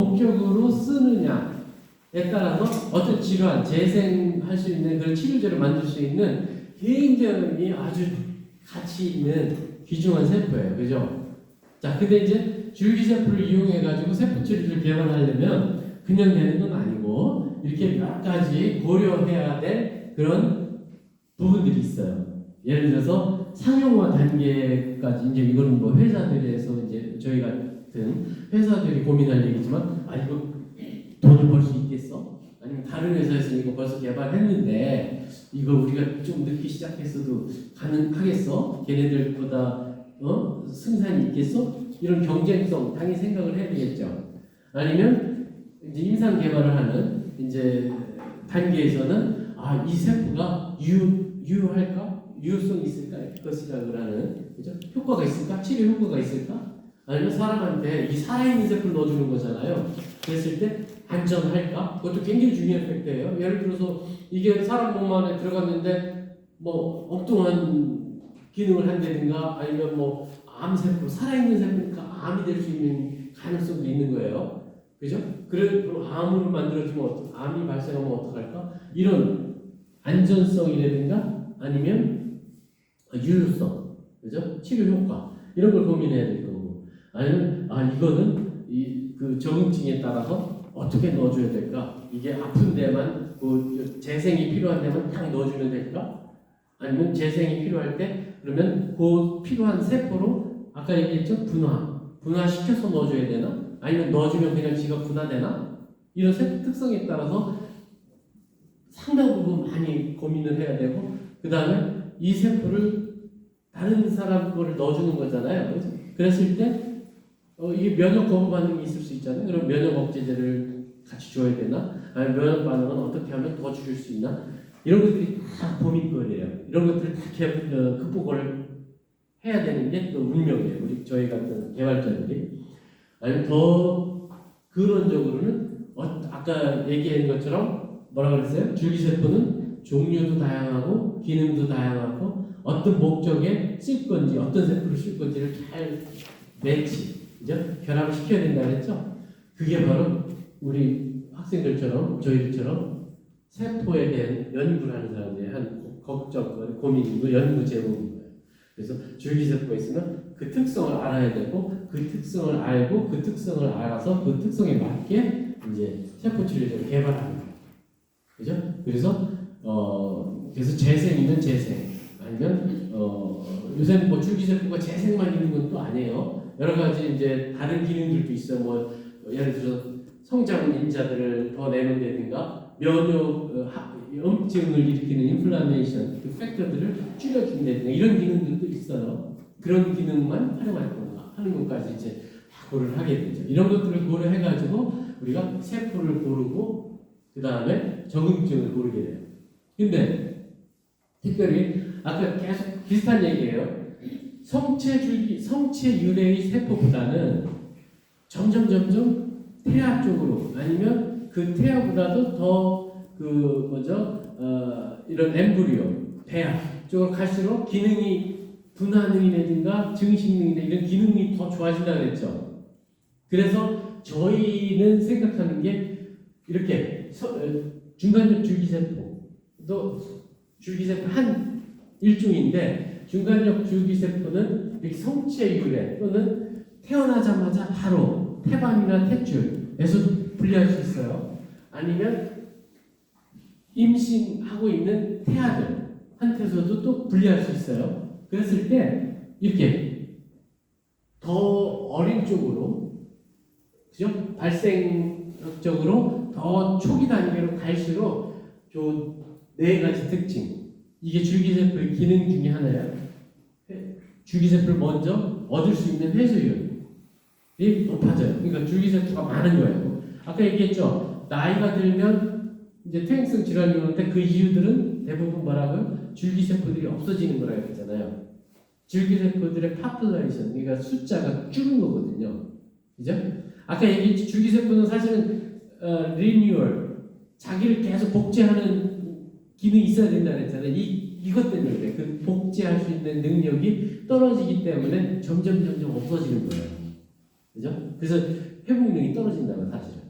본격적으로 쓰느냐에 따라서 어떤 질환, 재생할 수 있는 그런 치료제를 만들 수 있는 굉장히 아주 가치 있는 귀중한 세포예요. 그죠? 자, 근데 이제 줄기세포를 이용해가지고 세포치료를 개발하려면 그냥 되는 건 아니고 이렇게 몇 가지 고려해야 될 그런 부분들이 있어요. 예를 들어서 상용화 단계까지 이제 이거는 뭐 회사들에서 이제 저희 같은 회사들이 고민할 얘기지만 아 이거 돈을 벌 수 있겠어? 아니면 다른 회사에서 이거 벌써 개발했는데 이걸 우리가 좀 늦게 시작했어도 가능하겠어? 걔네들보다 승산이 있겠어? 이런 경쟁성 당연히 생각을 해야 되겠죠. 아니면 이제 임상 개발을 하는 이제 단계에서는 아 이 세포가 유효할까? 유효성이 있을까? 그것이라고 하는 그죠? 효과가 있을까? 치료 효과가 있을까? 아니면 사람한테 이 살아있는 세포를 넣어주는 거잖아요. 그랬을 때 안전할까? 그것도 굉장히 중요한 팩트예요. 예를 들어서 이게 사람 몸 안에 들어갔는데 뭐 엉뚱한 기능을 한다든가 아니면 뭐 암세포, 살아있는 세포니까 암이 될 수 있는 가능성도 있는 거예요. 그죠? 그럼 암을 만들어주면 암이 발생하면 어떡할까? 이런 안전성이라든가 아니면 유효성, 그죠? 치료 효과 이런 걸 고민해야 될 거고 아니면 이거는 그 적응증에 따라서 어떻게 넣어줘야 될까? 이게 아픈 데만 그 재생이 필요한 데만 딱 넣어주면 될까? 아니면 재생이 필요할 때 그러면 그 필요한 세포로 아까 얘기했죠? 분화시켜서 넣어줘야 되나? 아니면 넣어주면 그냥 지가 분화되나? 이런 세포 특성에 따라서 상당 부분 많이 고민을 해야 되고 그 다음에 이 세포를 다른 사람 거를 넣어주는 거잖아요. 그랬을 때 이게 면역 거부 반응이 있을 수 있잖아요. 그럼 면역 억제제를 같이 줘야 되나? 아니면 면역 반응은 어떻게 하면 더 줄일 수 있나? 이런 것들이 다 고민거리예요. 이런 것들을 다 극복을 해야 되는 게 또 운명이에요. 저희 같은 개발자들이. 아니면 더 근원적으로는 아까 얘기한 것처럼 뭐라 그랬어요? 줄기세포는 종류도 다양하고 기능도 다양하고 어떤 목적에 쓸 건지 어떤 세포를 쓸 건지를 잘 그죠? 결합을 시켜야 된다 그랬죠? 그게 바로 우리 학생들처럼 저희들처럼 세포에 대한 연구를 하는 사람들의 한 걱정, 고민이고 연구 제목인 거예요. 그래서 줄기세포가 있으면 그 특성을 알아야 되고 그 특성을 알고 그 특성을 알아서 그 특성에 맞게 이제 세포 치료제를 개발하는 거예요. 그죠? 그래서 재생이면 재생 아니면 요새는 뭐 줄기세포가 재생만 있는 건 또 아니에요. 여러 가지 이제 다른 기능들도 있어요. 뭐 예를 들어서 성장 인자들을 더 내놓는다든가 염증을 일으키는 인플라메이션 그 팩터들을 줄여준다든가 이런 기능들도 있어요. 그런 기능만 활용할 건가 하는 것까지 이제 다 고려를 하게 되죠. 이런 것들을 고려해가지고 우리가 세포를 고르고 그 다음에 적응증을 고르게 돼요. 근데 특별히 아까 계속 비슷한 얘기예요. 성체 유래의 세포보다는 점점 태아 쪽으로 아니면 그 태아보다도 더 이런 엠브리오, 배아 쪽으로 갈수록 기능이 분화능이라든가 증식능이나 이런 기능이 더 좋아진다 그랬죠. 그래서 저희는 생각하는 게 이렇게 중간엽 줄기세포도 줄기세포 한 일종인데 중간엽 줄기세포는 이렇게 성체 유래 또는 태어나자마자 바로 태반이나 탯줄에서 분리할 수 있어요. 아니면 임신하고 있는 태아들한테서도 또 분리할 수 있어요. 그랬을 때 이렇게 더 어린 쪽으로 그죠? 발생적으로 더 초기 단계로 갈수록 요 네 가지 특징 이게 줄기세포의 기능 중에 하나예요. 줄기세포를 먼저 얻을 수 있는 회수율이 높아져요. 그러니까 줄기세포가 많은 거예요. 아까 얘기했죠. 나이가 들면 이제 퇴행성 질환이 오는데 그 이유들은 대부분 뭐라고요? 줄기세포들이 없어지는 거라고 했잖아요. 줄기세포들의 파퓰레이션, 그러니까 숫자가 줄은 거거든요. 그죠? 아까 얘기했지 줄기세포는 사실은 리뉴얼, 자기를 계속 복제하는 기능이 있어야 된다고 했잖아요. 이것 때문에 그래. 그 복제할 수 있는 능력이 떨어지기 때문에 점점 없어지는 거예요. 그죠? 그래서 회복력이 떨어진다고 사실은.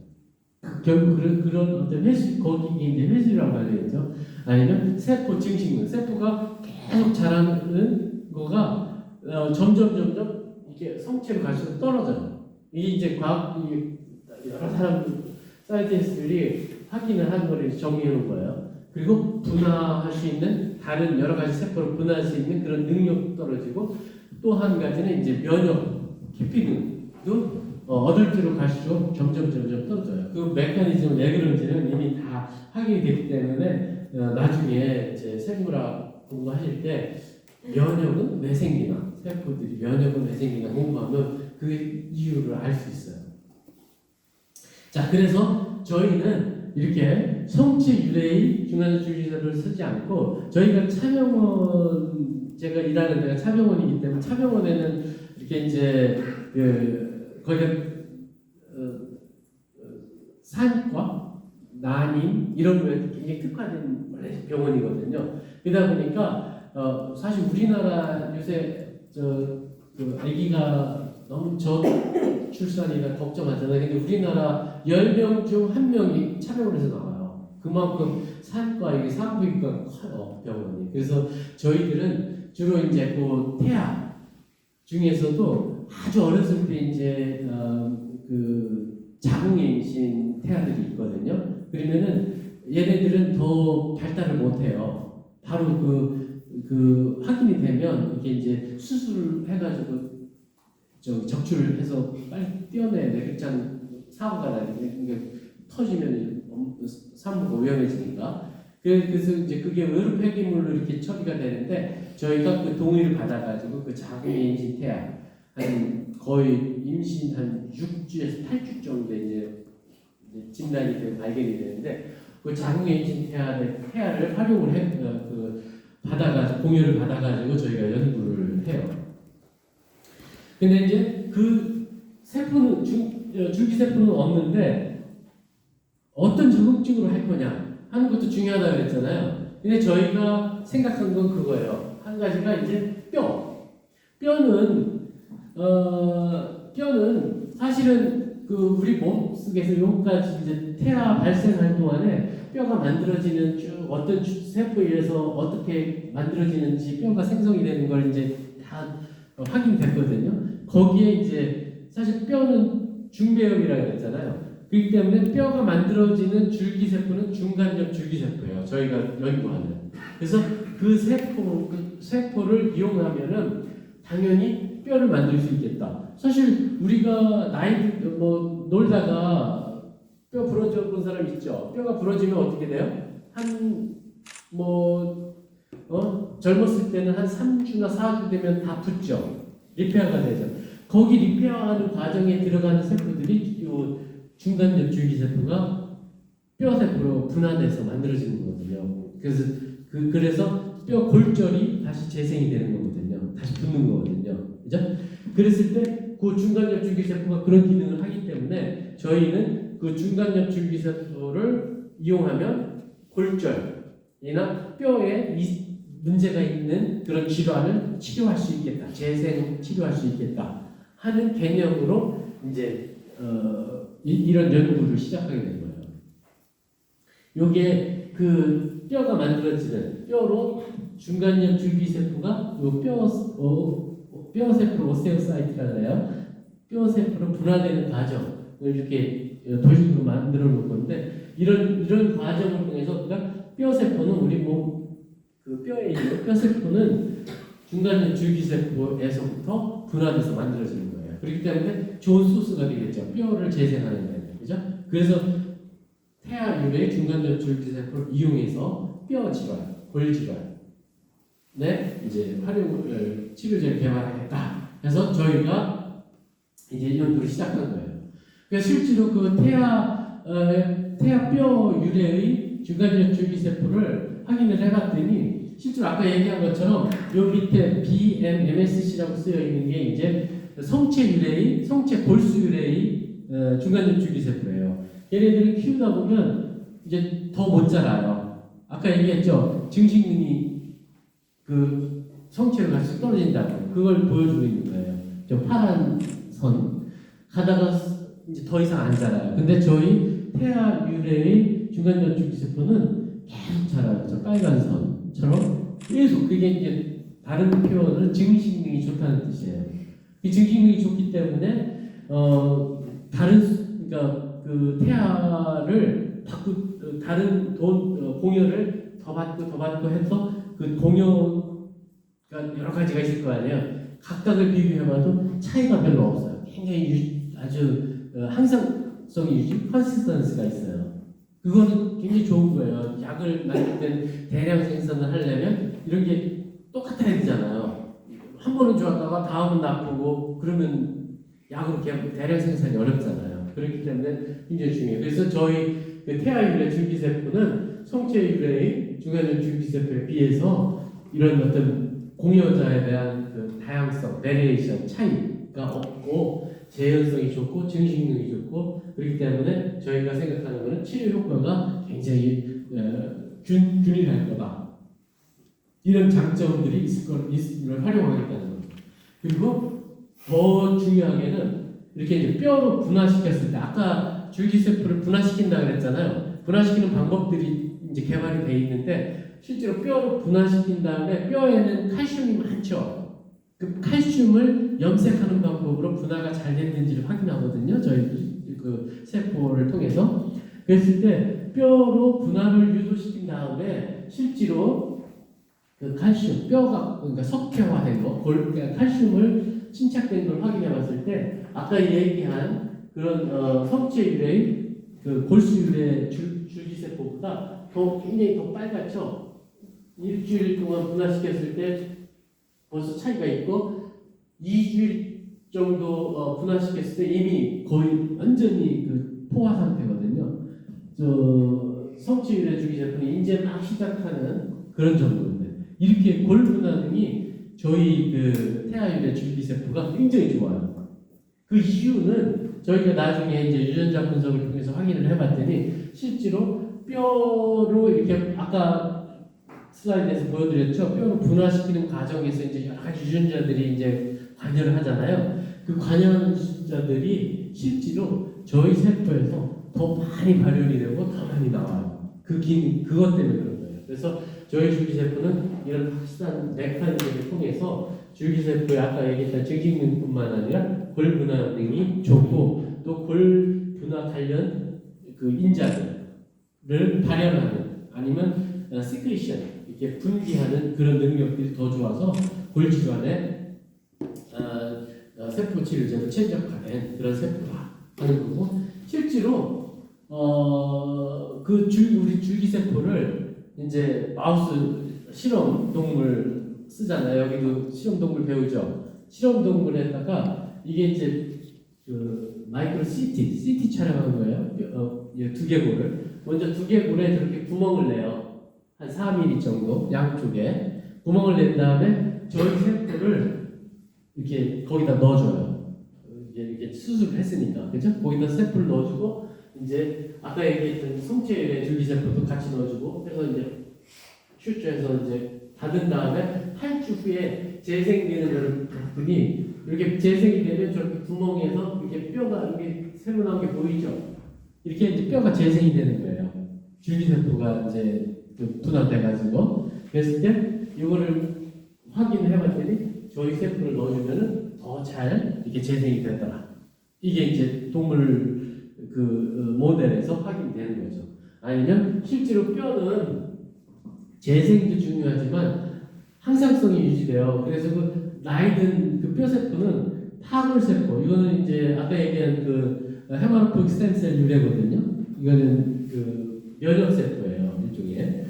결국 그런 어떤 회수, 거기 이제 회수라고 하겠죠. 아니면 세포 증식능, 세포가 계속 자라는 거가 점점 이게 성체로 갈수록 떨어져요. 이게 이제 여러 사람 사이언티스트들이 확인을 한 거를 정리해 놓은 거예요. 그리고 분화할 수 있는 다른 여러 가지 세포를 분화할 수 있는 그런 능력도 떨어지고 또 한 가지는 이제 면역 기피능도 어덜트로 갈수록 점점 떨어져요. 그 메커니즘은 왜 그런지는 이미 다 확인이 됐기 때문에 나중에 이제 생물학 공부하실 때 면역은 왜 생기나, 세포들이 면역은 왜 생기나 공부하면 그 이유를 알 수 있어요. 자, 그래서 저희는 이렇게 성체 유래의 중간적 줄기세포를 쓰지 않고 저희가 차병원, 제가 일하는 데가 차병원이기 때문에 차병원에는 이렇게 이제 거기가 산과 난임 이런 거에 굉장히 특화된 병원이거든요. 그러다 보니까 사실 우리나라 요새 그 아기가 너무 저출산이나 걱정하잖아요. 근데 우리나라 10명 중 1명이 차병원에서 나와요. 그만큼 산과 이게 산부인과가 커요, 병원이. 그래서 저희들은 주로 이제 그 태아 중에서도 아주 어렸을 때 이제 그 자궁임신 태아들이 있거든요. 그러면은 얘네들은 더 발달을 못해요. 바로 그 확인이 되면 이게 이제 수술을 해가지고 적출을 해서 빨리 떼어내야 돼. 그렇지 않으면 사고가 나게 터지면 산부가 위험해지니까. 그래서 이제 그게 의료 폐기물로 이렇게 처리가 되는데 저희가 그 동의를 받아가지고 그 자궁임신 태아 한 거의 임신 한 6주에서 8주 정도 이제 진단이 되고 발견이 되는데 그 자궁임신 태아를 활용을 받아가지고 공유를 받아가지고 저희가 연구를 해요. 근데 이제 그 세포는 줄기세포는 없는데 어떤 적응증으로 할 거냐 하는 것도 중요하다고 그랬잖아요. 근데 저희가 생각한 건 그거예요. 한 가지가 이제 뼈는 사실은 그 우리 몸속에서 여기까지 이제 태아 발생할 동안에 뼈가 만들어지는 쭉 어떤 세포에 의해서 어떻게 만들어지는지 뼈가 생성이 되는 걸 이제 다 확인됐거든요. 거기에 이제 사실 뼈는 중배엽이라고 했잖아요. 그렇기 때문에 뼈가 만들어지는 줄기세포는 중간적 줄기세포예요. 저희가 연구하는. 그래서 그 세포를 이용하면은 당연히 뼈를 만들 수 있겠다. 사실 우리가 놀다가 뼈 부러져 본 사람 있죠. 뼈가 부러지면 어떻게 돼요? 젊었을 때는 한 3주나 4주 되면 다 붙죠. 리페어가 되죠. 거기 리페어하는 과정에 들어가는 세포들이 중간적 줄기세포가 뼈세포로 분화돼서 만들어지는 거거든요. 그래서 뼈 골절이 다시 재생이 되는 거거든요. 다시 붙는 거거든요. 그죠? 그랬을 때 그 중간적 줄기세포가 그런 기능을 하기 때문에 저희는 그 중간적 줄기세포를 이용하면 골절이나 뼈에 문제가 있는 그런 질환을 치료할 수 있겠다. 재생 치료할 수 있겠다. 하는 개념으로 이제 이런 연구를 시작하게 된 거예요. 요게 그 뼈가 만들어지는 뼈로 중간적 줄기세포가 요 뼈세포 오스테오사이트라고 해요. 뼈세포로 분화되는 과정을 이렇게 도식으로 만들어 놓은 건데 이런 과정을 통해서 그러니까 뼈세포는 우리 몸 그 뼈에 있는 뼈세포는 중간적 줄기세포에서부터 분화돼서 만들어지는 거예요. 그렇기 때문에 좋은 소스가 되겠죠. 뼈를 재생하는 거예요. 그죠? 그래서 태아 유래의 중간적 줄기세포를 이용해서 뼈 질환, 골 질환 이제 치료제를 개발하겠다. 그래서 저희가 이제 연구를 시작한 거예요. 그러니까 실제로 그 태아 뼈 유래의 중간적 줄기세포를 확인을 해봤더니 실제로 아까 얘기한 것처럼 요 밑에 BMMSC라고 쓰여 있는 게 이제 성체 골수 유래의 중간적 줄기세포예요. 얘네들을 키우다 보면 이제 더 못 자라요. 아까 얘기했죠. 증식능이 그 성체로 갈수록 떨어진다고. 그걸 보여주고 있는 거예요. 저 파란 선 가다가 이제 더 이상 안 자라요. 근데 저희 태아 유래의 중간전 줄기세포는 계속 자라요. 저 빨간 선처럼 계속. 그게 이제 다른 표현은 증식능이 좋다는 뜻이에요. 이 증식능이 좋기 때문에 그러니까 그 태아를 다른 공여를 더 받고 해서 그 공여가 여러 가지가 있을 거 아니에요. 각각을 비교해봐도 차이가 별로 없어요. 굉장히 아주 항상성이 컨시스턴스가 있어요. 그거는 굉장히 좋은 거예요. 약을 만들 때 대량 생산을 하려면 이런 게 똑같아야 되잖아요. 한 번은 좋았다가 다음은 나쁘고 그러면 약으로 대량 생산이 어렵잖아요. 그렇기 때문에 굉장히 중요해요. 그래서 저희 그 태아 유래 줄기세포는 성체 유래의 중간전 줄기세포에 비해서 이런 어떤 공여자에 대한 그 다양성, 베리에이션 차이가 없고 재현성이 좋고 증식능이 좋고 그렇기 때문에 저희가 생각하는 것은 치료 효과가 굉장히 균일할 거다. 이런 장점들이 이걸 활용하겠다는 겁니다. 그리고 더 중요하게는 이렇게 이제 뼈로 분화시켰을 때 아까 줄기세포를 분화시킨다 그랬잖아요. 분화시키는 방법들이 이제 개발이 돼 있는데 실제로 뼈로 분화시킨 다음에 뼈에는 칼슘이 많죠. 그 칼슘을 염색하는 방법으로 분화가 잘 됐는지를 확인하거든요. 저희 그 세포를 통해서. 그랬을 때 뼈로 분화를 유도시킨 다음에 실제로 그 칼슘, 뼈가 그러니까 석회화된 거, 그러니까 칼슘을 침착된 걸 확인해 봤을 때 아까 얘기한 그런 성체 유래의 그 골수 유래 줄기세포보다 굉장히 더 빨갛죠. 일주일 동안 분화시켰을 때 벌써 차이가 있고 2주일 정도 분화시켰을 때 이미 거의 완전히 그 포화 상태거든요. 성체 유래 줄기세포는 이제 막 시작하는 그런 정도인데 이렇게 골 분화능이 저희 그 태아 유래 줄기세포가 굉장히 좋아요. 그 이유는 저희가 나중에 이제 유전자 분석을 통해서 확인을 해봤더니 실제로 뼈로 이렇게 아까 슬라이드에서 보여드렸죠. 뼈로 분화시키는 과정에서 이제 여러 가지 유전자들이 이제 관여를 하잖아요. 그 관여하는 유전자들이 실제로 저희 세포에서 더 많이 발현이 되고 더 많이 나와요. 그것 때문에 그런 거예요. 그래서 저희 줄기세포는 이런 확실한 메커니즘을 통해서 줄기세포에 아까 얘기했던 증식능뿐만 아니라 골 분화능이 좋고 또 골 분화 관련 그 인자들을 발현하는 아니면 시크리션 이렇게 분비하는 그런 능력들이 더 좋아서 골 질환에 세포 치료제로 최적화된 그런 세포다 하는 거고 실제로 우리 줄기세포를 이제 마우스 실험 동물 쓰잖아요. 여기도 실험 동물 배우죠. 실험 동물에다가 이게 이제 그 마이크로 CT 촬영한 거예요. 두개골을 먼저 두개골에 저렇게 구멍을 내요. 한 4mm 정도 양쪽에 구멍을 낸 다음에 저희 세포를 이렇게 거기다 넣어줘요. 이렇게 수술을 했으니까 그죠? 거기다 세포를 넣어주고 이제 아까 얘기했던 성체 줄기세포도 같이 넣어주고 해서 이제 슈트해서 이제 닫은 다음에 8주 후에 재생되는 걸 봤더니 이렇게 재생이 되면 저렇게 구멍에서 이렇게 뼈가 이렇게 새로 나온 게 보이죠? 이렇게 이제 뼈가 재생이 되는 거예요. 줄기세포가 이제 분화돼가지고 그랬을 때 이거를 확인해봤더니 저희 세포를 넣어주면은 더 잘 이렇게 재생이 되더라. 이게 이제 동물 그 모델에서 확인되는 거죠. 아니면 실제로 뼈는 재생도 중요하지만 항상성이 유지돼요. 그래서 그 나이 든 그 뼈세포는 파골세포, 이거는 이제 아까 얘기한 그 헤마로포익 스템셀 유래거든요. 이거는 그 면역세포예요, 일종의.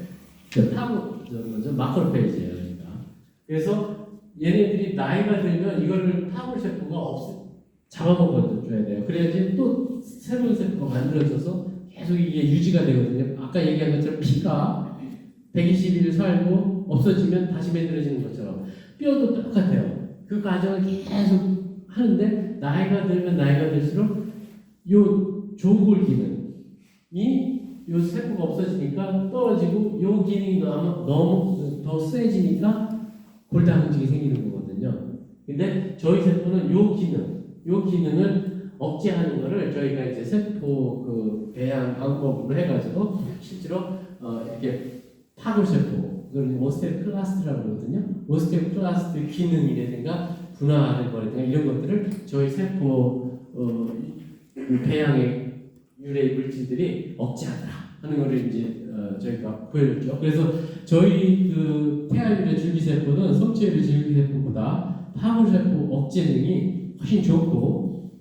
마크로페이지예요, 그러니까. 그래서 얘네들이 나이가 들면 이거를 파골세포가 잡아먹어줘야 돼요. 그래야지 또 새로운 세포가 만들어져서 계속 이게 유지가 되거든요. 아까 얘기한 것처럼 피가 120일 살고 없어지면 다시 만들어지는 것처럼 뼈도 똑같아요. 그 과정을 계속 하는데 나이가 들면 나이가 들수록 요 조골 기능이 요 세포가 없어지니까 떨어지고 요 기능이 너무 더 세지니까 골다공증이 생기는 거거든요. 근데 저희 세포는 요 기능을 억제하는 거를 저희가 이제 세포 그 배양 방법으로 해가지고 실제로 이렇게 파골세포, 그걸 오스테오클라스트라고 그러거든요. 오스테오클라스트 기능이라든가 분화하는 거라든가 이런 것들을 저희 세포 그 배양의 유래 물질들이 억제하더라 하는 거를 이제 저희가 보여줬죠. 그래서 저희 그 태아유래 줄기세포는 성체유래 줄기세포보다 파골세포 억제능이 훨씬 좋고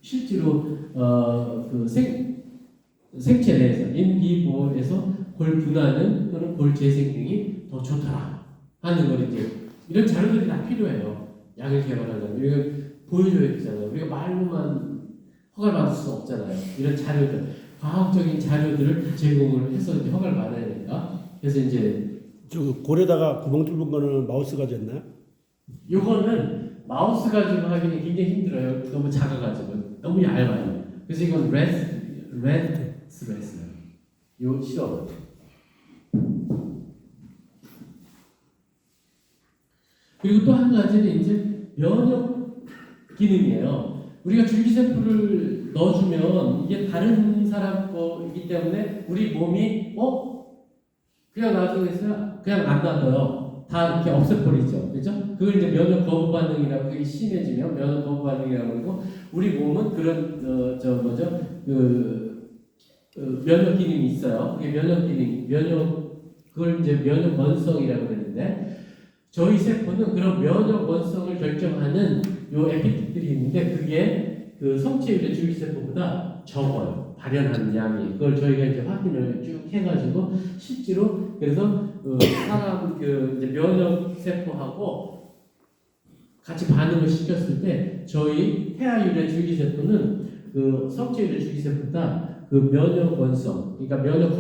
실제로 그 생체 내에서 인비보에서 골 분화는 또는 골 재생 등이 더 좋더라 하는 걸 이제 이런 자료들이 다 필요해요. 약을 개발하려면 우리가 보여줘야 되잖아요. 우리가 말로만 허가를 받을 수 없잖아요. 이런 자료들, 과학적인 자료들을 다 제공을 해서 이제 허가를 받아야 되니까. 그래서 이제 저 골에다가 구멍 뚫은 거는 마우스가 졌나요? 요거는 마우스 가지고 하기는 굉장히 힘들어요. 너무 작아가지고 너무 얇아요. 그래서 이건 레드스레스요. 요 실험. 그리고 또 한 가지는 이제 면역 기능이에요. 우리가 줄기세포를 넣어주면 이게 다른 사람 거이기 때문에 우리 몸이 그냥 놔두겠어요? 그냥 안 놔둬요. 다 이렇게 없애버리죠. 그죠? 그걸 이제 면역 거부 반응이라고, 그게 심해지면 면역 거부 반응이라고 그러고, 우리 몸은 그런 면역 기능이 있어요. 그게 면역 기능, 그걸 이제 면역 원성이라고 그러는데, 저희 세포는 그런 면역 원성을 결정하는 요 에피텔들이 있는데 그게 그 성체유래 줄기세포보다 적어요. 발현하는 양이. 그걸 저희가 이제 확인을 쭉 해가지고 실제로 그래서 사람 그 이제 면역 세포하고 같이 반응을 시켰을 때 저희 태아유래 줄기세포는 그 성체유래 줄기세포보다 그 면역 원성, 그러니까 면역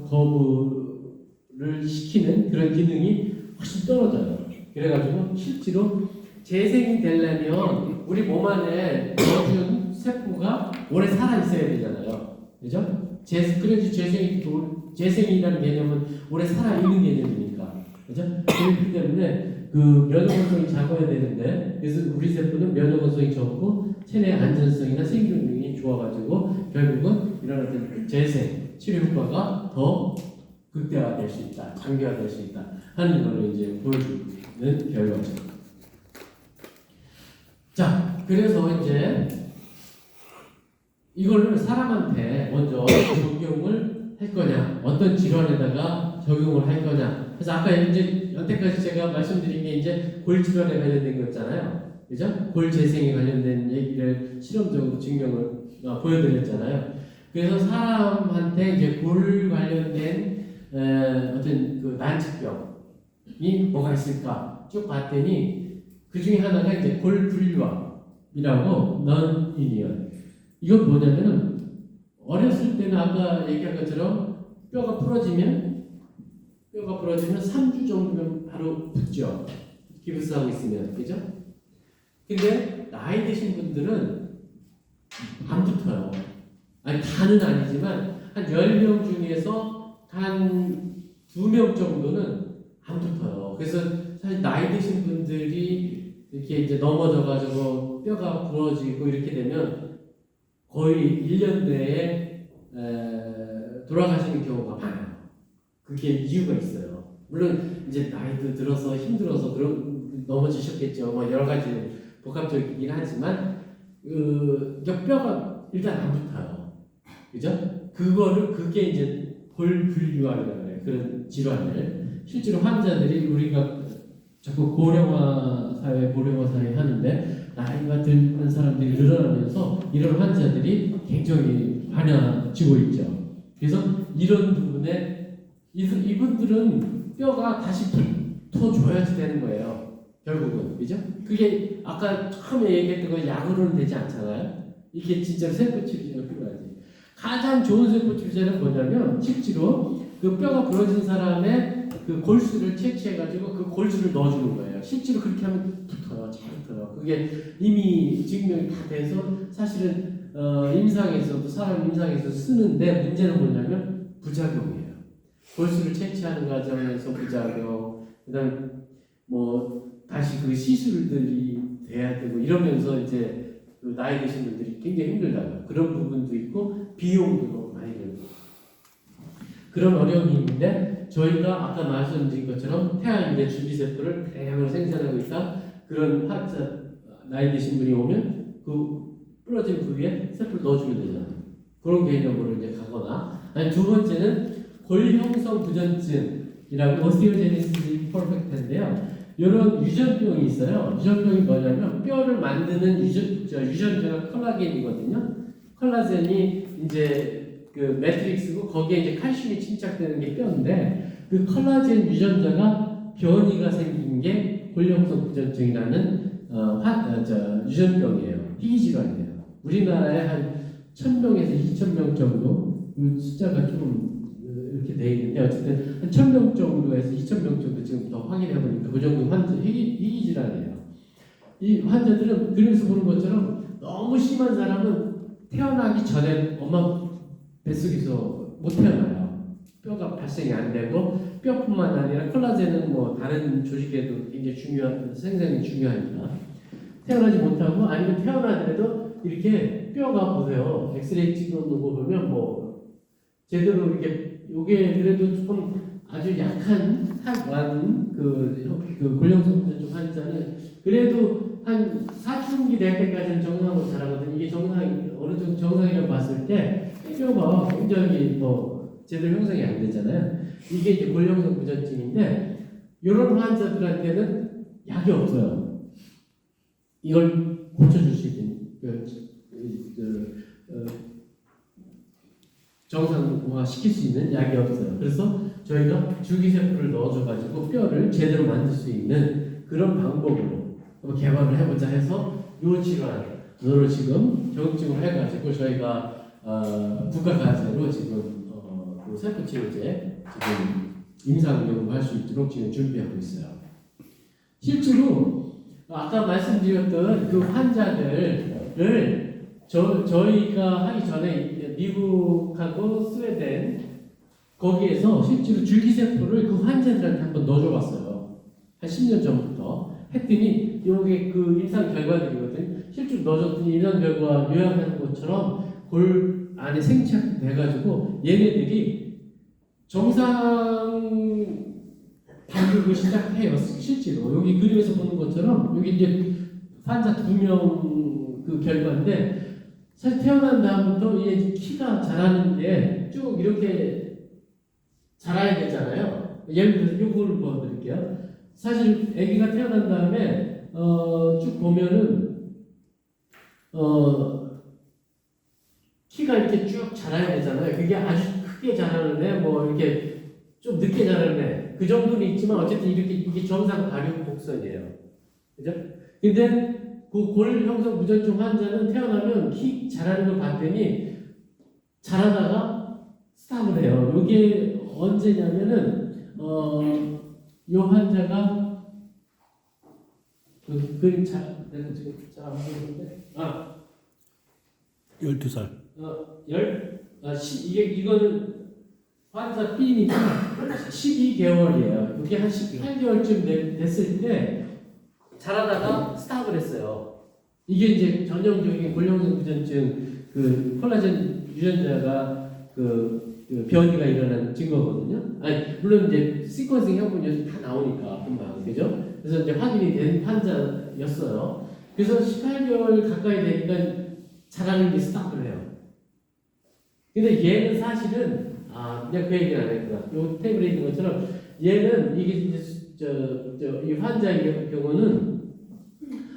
거부를 시키는 그런 기능이 훨씬 떨어져요. 그래가지고 실제로 재생이 되려면 우리 몸 안에 넣어준 세포가 오래 살아 있어야 되잖아요. 그죠? 그래서 재생이라는 개념은 오래 살아 있는 개념이니까. 그죠? 그렇기 때문에 그 면역원성이 작아야 되는데, 그래서 우리 세포는 면역원성이 적고 체내 안전성이나 생존력이 좋아가지고 결국은 이런 어떤 재생 치료 효과가 더 극대화될 수 있다, 장기화될 수 있다 하는 걸 이제 보여주는 결과죠. 자, 그래서 이제 이거를 사람한테 먼저 적용을 할 거냐, 어떤 질환에다가 적용을 할 거냐. 그래서 아까 이제 여태까지 제가 말씀드린 게 이제 골 질환에 관련된 거였잖아요. 그죠? 골 재생에 관련된 얘기를 실험적으로 증명을 보여드렸잖아요. 그래서 사람한테 이제 골 관련된 어떤 그 난치병이 뭐가 있을까 쭉 봤더니 그 중에 하나가 이제 골불류압이라고 non-union. 이건 뭐냐면은 어렸을 때는 아까 얘기한 것처럼 뼈가 부러지면 3주 정도면 바로 붙죠. 기부스하고 있으면, 그죠? 근데 나이 드신 분들은 안 붙어요. 아니 다는 아니지만 한 10명 중에서 한 2명 정도는 안 붙어요. 그래서 사실 나이 드신 분들이 이렇게 이제 넘어져가지고 뼈가 부러지고 이렇게 되면 거의 1년 내에 돌아가시는 경우가 많아요. 그게 이유가 있어요. 물론 이제 나이도 들어서 힘들어서 넘어지셨겠죠. 뭐 여러 가지 복합적이긴 하지만 뼈가 일단 안 붙어요. 그죠? 그게 이제 골불류압이라고 해요. 그런 질환을 실제로 환자들이 우리가 자꾸 고령화 사회 하는데 나이가 든 사람들이 늘어나면서 이런 환자들이 굉장히 많아지고 있죠. 그래서 이런 부분에 이분들은 뼈가 다시 붙어줘야지 되는 거예요. 결국은, 그죠? 그게 아까 처음에 얘기했던 거 약으로는 되지 않잖아요. 이게 진짜 세포 치료제가 필요하지. 가장 좋은 세포 치료제는 뭐냐면 실제로 그 뼈가 부러진 사람의 그 골수를 채취해가지고 그 골수를 넣어주는 거예요. 실제로 그렇게 하면 붙어요. 잘 붙어요. 그게 이미 증명이 다 돼서 사실은 임상에서도 사람 임상에서 쓰는데 문제는 뭐냐면 부작용이에요. 골수를 채취하는 과정에서 부작용, 그다음 뭐 다시 그 시술들이 돼야 되고 이러면서 이제 그 나이 드신 분들이 굉장히 힘들다고 그런 부분도 있고 비용도 너무 많이 들고 그런 어려움이 있는데 저희가 아까 말씀드린 것처럼 태아인대 줄기세포를 대량으로 생산하고 있다. 그런 환자 나이 드신 분이 오면 그 부러진 부위에 세포를 넣어주면 되잖아요. 그런 개념으로 이제 가거나 아니 두 번째는 골형성 부전증이라고 오스티오제네시스 임퍼펙트인데요. 이런 유전병이 있어요. 유전병이 뭐냐면 뼈를 만드는 유전자가 콜라겐이거든요. 콜라겐이 이제 그 매트릭스고 거기에 이제 칼슘이 침착되는 게 뼈인데 그 콜라겐 유전자가 변이가 생긴 게 골형성 부전증이라는 유전병이에요. 희귀질환이에요. 우리나라에 한 1,000명에서 2,000명 정도 그 숫자가 좀 이렇게 돼 있는데 어쨌든 한 1,000명 정도에서 2,000명 정도 지금 더 확인해 보니까 그 정도 환자 희귀질환이에요. 이 환자들은 그림에서 보는 것처럼 너무 심한 사람은 태어나기 전에 엄마 뱃속에서 못 태어나요. 뼈가 발생이 안 되고 뼈뿐만 아니라 콜라겐은 뭐 다른 조직에도 굉장히 중요한 생산이 중요하니까 태어나지 못하고 아니면 태어나더라도 이렇게 뼈가 보세요. 엑스레이 찍어놓고 보면 뭐 제대로 이렇게 요게 그래도 조금 아주 약한 타관 그 골형성 부전증 환자는 그래도 한 사춘기 될 때까지는 정상으로 자라거든요. 이게 정상 어느 정도 정상이라고 봤을 때 뼈가 굉장히 뭐 제대로 형성이 안 되잖아요. 이게 이제 골형성 부전증인데 이런 환자들한테는 약이 없어요. 이걸 고쳐줄 수 있는 정상화 시킬 수 있는 약이 없어요. 그래서 저희가 줄기세포를 넣어줘가지고 뼈를 제대로 만들 수 있는 그런 방법으로 개발을 해보자 해서 요 질환으로 지금 경증을 해가지고 저희가 국가과제로 지금 그 세포치료제 지금 임상 연구할 수 있도록 지금 준비하고 있어요. 실제로 아까 말씀드렸던 그 환자들을 저희가 하기 전에 미국하고 스웨덴 거기에서 실제로 줄기세포를 그 환자들한테 한번 넣어줘봤어요. 한 10년 전부터 했더니 이게 그 임상 결과들이거든요. 실제로 넣어줬더니 임상 결과 요약하는 것처럼 골 안에 생착돼가지고 얘네들이 정상 단격을 시작해요. 실제로 여기 그림에서 보는 것처럼 여기 이제 환자 2명 그 결과인데 사실 태어난 다음부터 얘 키가 자라는데 쭉 이렇게 자라야 되잖아요. 예를 들어서 이거를 보여드릴게요. 사실 아기가 태어난 다음에 쭉 보면은 키가 이렇게 쭉 자라야 되잖아요. 그게 아주 크게 자라는 애, 뭐 이렇게 좀 늦게 자라는 애, 그 정도는 있지만 어쨌든 이게 정상 발육 곡선이에요. 그죠? 근데 그 골형성 부전증 환자는 태어나면 키 자라는 걸 봤더니 자라다가 스탑을 해요. 이게 언제냐면은 이 환자가 그 그림 내가 지금 잘 안 보이는데 12살. 이거는 환자 B니까 12개월이에요. 이게 한 18개월쯤 됐을 때 자라다가 스탑을 했어요. 이게 이제 전형적인 골형성 부전증 그 콜라겐 유전자가 그 변이가 일어나는 증거거든요. 아니 물론 이제 시퀀싱 해보면 다 나오니까 금방 그죠? 그래서 이제 확인이 된 환자였어요. 그래서 18개월 가까이 되니까 자라는 게 스탑을 해요. 근데 얘는 사실은 그냥 그 얘기는 안 했구나. 요 테이블에 있는 것처럼 얘는 이게 이제 이 환자의 경우는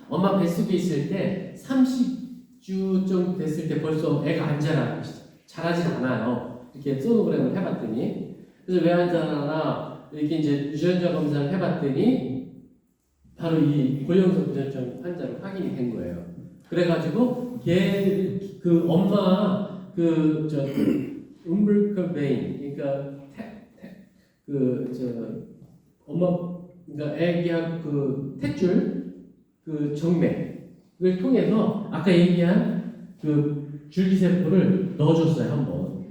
엄마 뱃속에 있을 때 30주 정도 됐을 때 벌써 애가 안 자라진 않아요. 이렇게 소노그램을 해봤더니 그래서 왜 안 자라나 이렇게 이제 유전자 검사를 해봤더니 바로 이 골형성 부전증 환자로 확인이 된 거예요. 그래가지고 걔 그 엄마 umbilical vein 그러니까 엄마 그러니까 애기하고 그 탯줄 그 정맥을 통해서 아까 얘기한 그 줄기세포를 넣어줬어요 한번.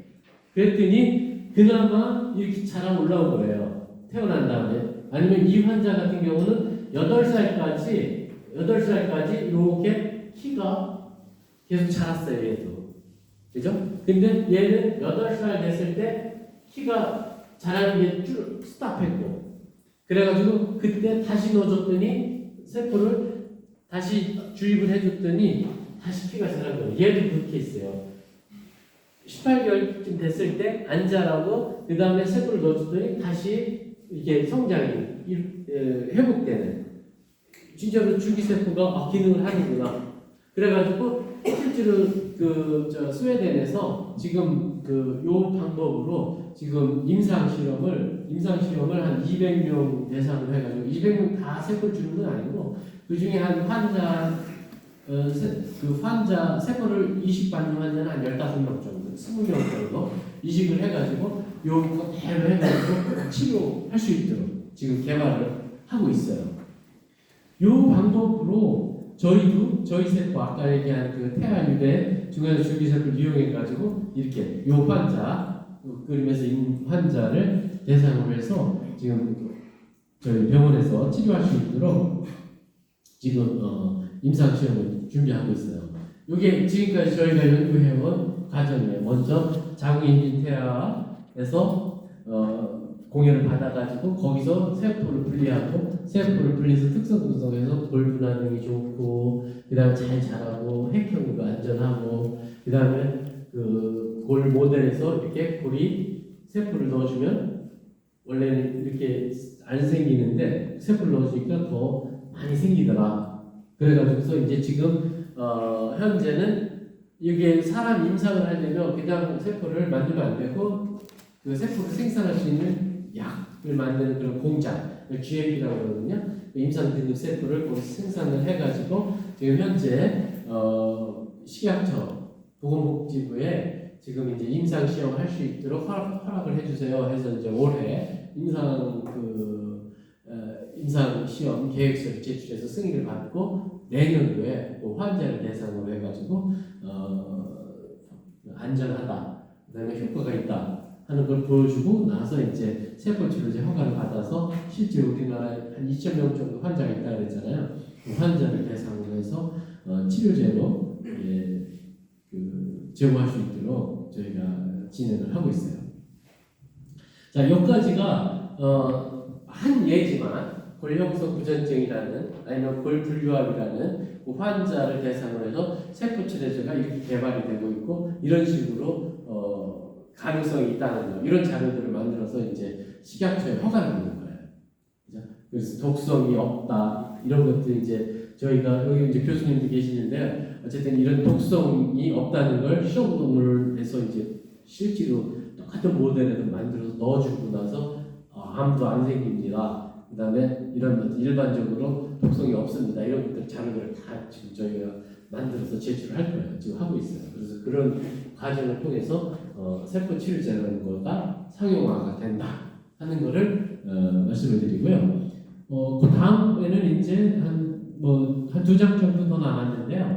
그랬더니 그나마 이렇게 자라 올라온 거예요. 태어난 다음에. 아니면 이 환자 같은 경우는 8살까지 이렇게 키가 계속 자랐어요, 얘도. 그죠? 근데 얘는 8살 됐을 때 키가 자라는 게 쭉 스탑했고, 그래가지고 그때 다시 넣어줬더니 세포를 다시 주입을 해줬더니 다시 키가 자란 거예요. 얘도 그렇게 있어요. 18개월쯤 됐을 때 안 자라고 그 다음에 세포를 넣어줬더니 다시 이게 성장이 회복되는, 진짜로 줄기세포가 기능을 하는구나. 그래가지고 실제로 스웨덴에서 지금 요 방법으로 지금 임상 실험을 한 200명 대상으로 해가지고 200명 다 세포를 주는 건 아니고 그 중에 한 환자 세포를 이식받는 환자는 한 15명 정도, 20명 정도 이식을 해가지고 요거 대로 해가지고 치료할 수 있도록 지금 개발을 하고 있어요. 요 방법으로 저희 세포 아까 얘기한 그 태아 유대 중간에 줄기세포를 이용해가지고 이렇게 요 환자 그림에서 있는 환자를 대상으로 해서 지금 저희 병원에서 치료할 수 있도록 지금 임상 시험을 준비하고 있어요. 이게 지금까지 저희가 연구해온 과정이에요. 먼저 자궁인진 태아에서 공여를 받아가지고 거기서 세포를 분리하고 세포를 분리해서 특성 분석해서 골 분화능이 좋고 그 다음에 잘 자라고 핵형도 안전하고 그 다음에 골 모델에서 이렇게 골이 세포를 넣어주면 원래는 이렇게 안 생기는데 세포를 넣어주니까 더 많이 생기더라. 그래가지고서 이제 지금 현재는 이게 사람 임상을 하려면 그냥 세포를 만들면 안 되고 그 세포를 생산할 수 있는 약을 만드는 그런 공장, GMP라고 그러거든요. 임상 등급 세포를 거기서 생산을 해가지고 지금 현재 식약처 보건복지부에 지금 이제 임상 시험을 할 수 있도록 허락을 해주세요. 해서 이제 올해 임상 시험 계획서를 제출해서 승인을 받고 내년도에 그 환자를 대상으로 해가지고 안전하다, 그다음에 효과가 있다 하는 걸 보여주고 나서 이제 세포 치료제 허가를 받아서 실제 우리나라에 한 2,000명 정도 환자가 있다 그랬잖아요. 그 환자를 대상으로 해서 치료제로 제공할 수 있도록 저희가 진행을 하고 있어요. 자, 여기까지가 한 예지만 골형성 부전증이라는 아니면 골불류압이라는 그 환자를 대상으로 해서 세포 치료제가 이렇게 개발이 되고 있고 이런 식으로 가능성이 있다는 거, 이런 자료들을 만들어서 이제 식약처에 허가를 받는 거예요. 그죠? 그래서 독성이 없다 이런 것들 이제 저희가 여기 이제 교수님도 계시는데 어쨌든 이런 독성이 없다는 걸 시험동물을 해서 이제 실제로 똑같은 모델에서 만들어서 넣어주고 나서 암도 안 생깁니다. 그다음에 이런 것들 일반적으로 독성이 없습니다. 이런 것들 자료들을 다 지금 저희가 만들어서 제출할 거예요. 지금 하고 있어요. 그래서 그런 과정을 통해서 세포 치료제라는 거가 상용화가 된다 하는 거를 말씀을 드리고요. 그 다음에는 이제 한 2장 정도 더 남았는데요.